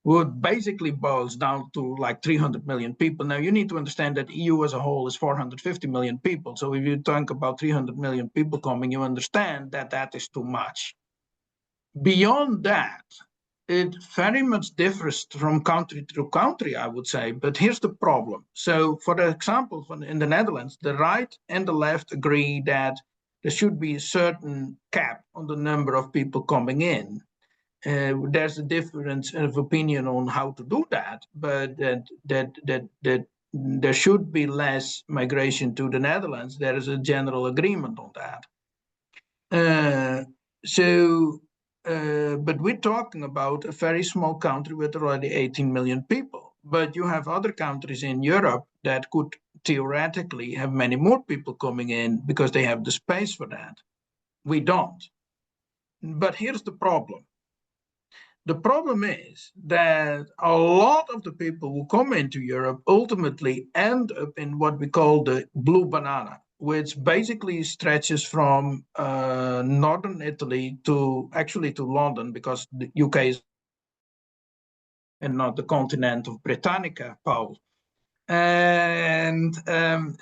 would basically boils down to like 300 million people. Now, you need to understand that EU as a whole is 450 million people. So if you think about 300 million people coming, you understand that that is too much. Beyond that, it very much differs from country to country, I would say. But here's the problem. So for example, in the Netherlands, the right and the left agree that there should be a certain cap on the number of people coming in. there's a difference of opinion on how to do that, but that there should be less migration to the Netherlands. There is a general agreement on that. But we're talking about a very small country with already 18 million people. But you have other countries in Europe that could theoretically have many more people coming in because they have the space for that. We don't. But here's the problem. The problem is that a lot of the people who come into Europe ultimately end up in what we call the blue banana, which basically stretches from northern Italy to London, because the UK is and not the continent of Britannica, Paul. And the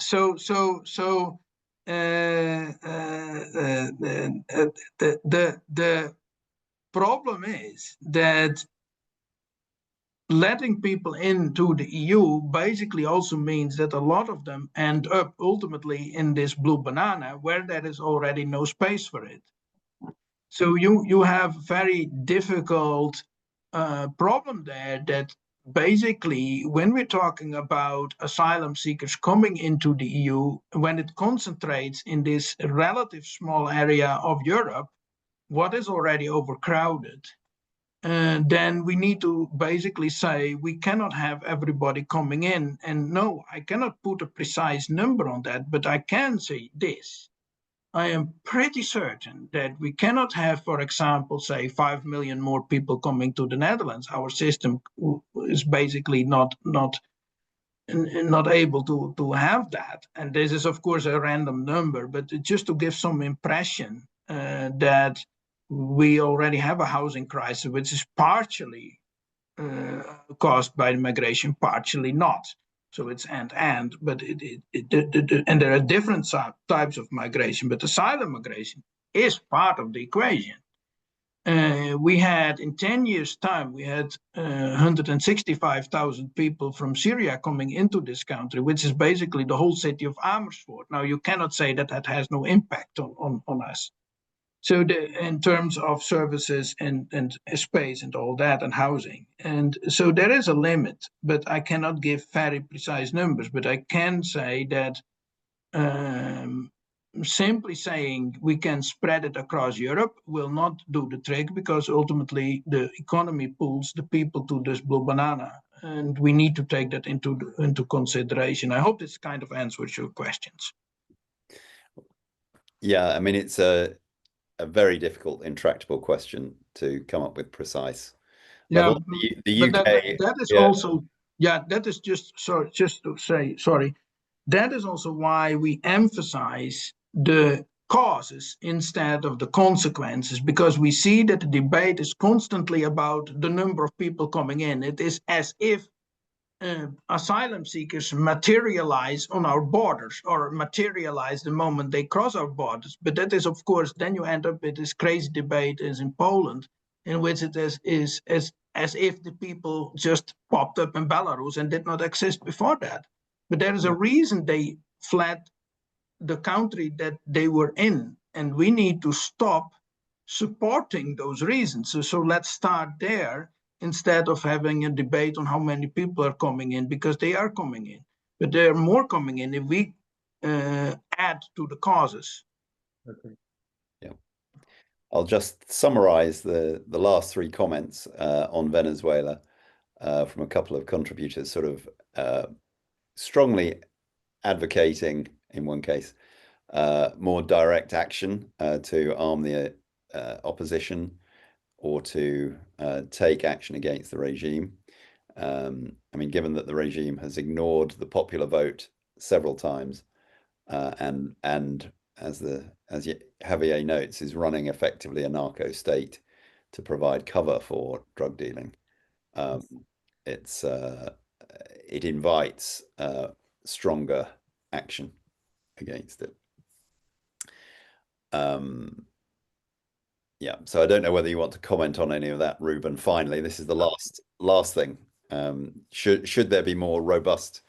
problem is that letting people into the EU basically also means that a lot of them end up ultimately in this blue banana where there is already no space for it. So you have very difficult problem there, that basically when we're talking about asylum seekers coming into the EU, when it concentrates in this relative small area of Europe, what is already overcrowded, then we need to basically say we cannot have everybody coming in. And no, I cannot put a precise number on that, but I can say this. I am pretty certain that we cannot have, for example, say 5 million more people coming to the Netherlands. Our system is basically not able to have that. And this is, of course, a random number, but just to give some impression that we already have a housing crisis, which is partially caused by migration, partially not. So it's and, but and there are different types of migration, but asylum migration is part of the equation. We had, in 10 years' time, we had 165,000 people from Syria coming into this country, which is basically the whole city of Amersfoort. Now, you cannot say that that has no impact on us. So in terms of services and space and all that and housing. And so there is a limit, but I cannot give very precise numbers, but I can say that simply saying we can spread it across Europe will not do the trick, because ultimately the economy pulls the people to this blue banana, and we need to take that into consideration. I hope this kind of answers your questions. Yeah, I mean, it's a very difficult, intractable question to come up with precise. Yeah, the UK. That is also, that is just to say, sorry, that is also why we emphasize the causes instead of the consequences, because we see that the debate is constantly about the number of people coming in. It is as if asylum seekers materialize on our borders, or materialize the moment they cross our borders. But that is, of course, then you end up with this crazy debate as in Poland, in which it is as if the people just popped up in Belarus and did not exist before that. But there is a reason they fled the country that they were in, and we need to stop supporting those reasons. So let's start there, instead of having a debate on how many people are coming in, because they are coming in, but there are more coming in if we add to the causes. Okay. Yeah, I'll just summarize the last three comments on Venezuela from a couple of contributors, sort of strongly advocating, in one case, more direct action to arm the opposition, or to take action against the regime. I mean, given that the regime has ignored the popular vote several times, and as Javier notes, is running effectively a narco state to provide cover for drug dealing, it invites stronger action against it. Yeah, so I don't know whether you want to comment on any of that, Ruben. Finally, this is the last thing. Should there be more robust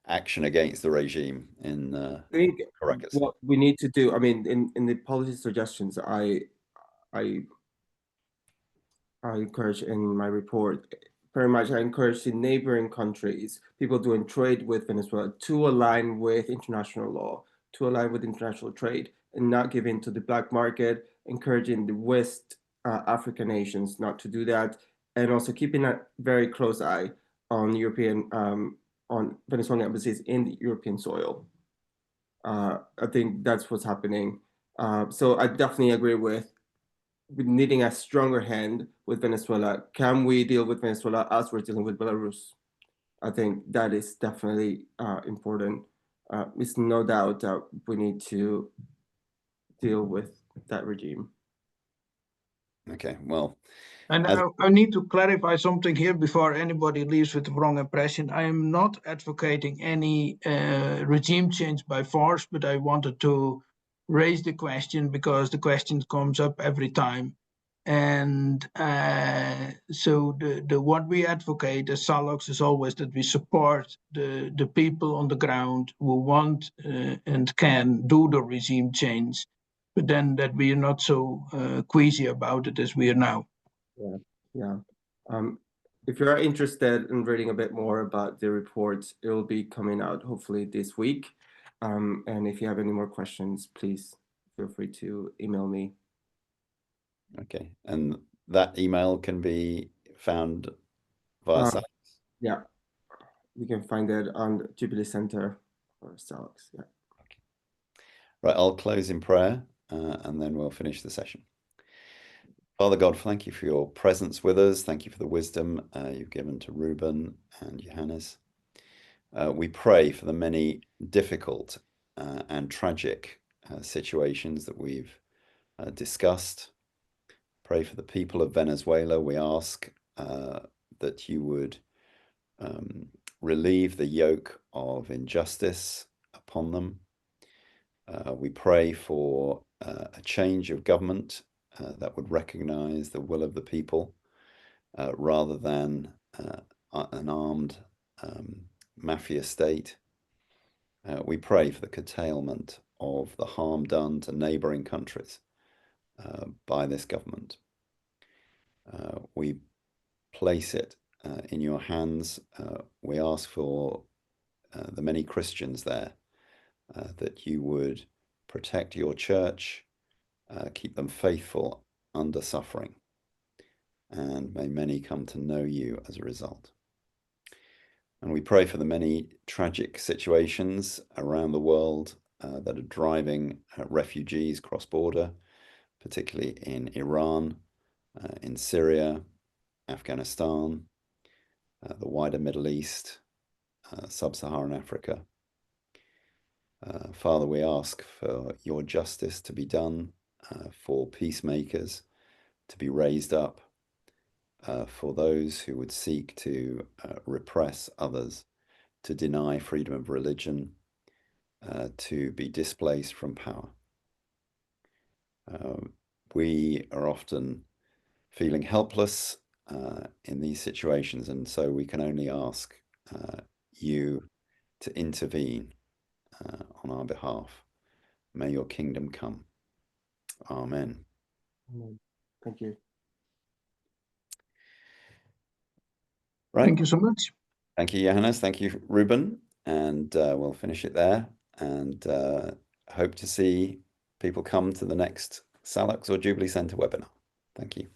action against the regime in I think Caracas? what we need to do, I mean, in the policy suggestions, I I encourage in my report. Very much, I encourage the neighboring countries, people doing trade with Venezuela, to align with international law, to align with international trade, and not give in to the black market, encouraging the West African nations not to do that, and also keeping a very close eye on on Venezuelan embassies in the European soil. I think that's what's happening. So I definitely agree with needing a stronger hand with Venezuela. Can we deal with Venezuela as we're dealing with Belarus? I think that is definitely important. It's no doubt that we need to deal with that regime. Okay, well. And I need to clarify something here before anybody leaves with the wrong impression. I am not advocating any regime change by force, but I wanted to raise the question because the question comes up every time. And so what we advocate as Sallux is always that we support the people on the ground who want and can do the regime change, but then that we are not so queasy about it as we are now. Yeah. If you're interested in reading a bit more about the reports, it will be coming out hopefully this week. And if you have any more questions, please feel free to email me. Okay, and that email can be found via Sallux? Yeah, you can find it on the Jubilee Center or Sallux. Yeah. Okay. Right, I'll close in prayer and then we'll finish the session. Father God, thank you for your presence with us. Thank you for the wisdom you've given to Ruben and Johannes. We pray for the many difficult and tragic situations that we've discussed. Pray for the people of Venezuela. We ask that you would relieve the yoke of injustice upon them. We pray for a change of government that would recognize the will of the people rather than an armed mafia state. We pray for the curtailment of the harm done to neighboring countries by this government. We place it in your hands. We ask for the many Christians there that you would protect your church, keep them faithful under suffering, and may many come to know you as a result. And we pray for the many tragic situations around the world that are driving refugees cross-border, particularly in Iran, in Syria, Afghanistan, the wider Middle East, Sub-Saharan Africa. Father, we ask for your justice to be done, for peacemakers to be raised up, for those who would seek to repress others, to deny freedom of religion, to be displaced from power. We are often feeling helpless in these situations, and so we can only ask you to intervene on our behalf. May your kingdom come. Amen. Thank you. Right. Thank you so much. Thank you, Johannes. Thank you, Ruben. And we'll finish it there. And hope to see people come to the next Sallux or Jubilee Centre webinar. Thank you.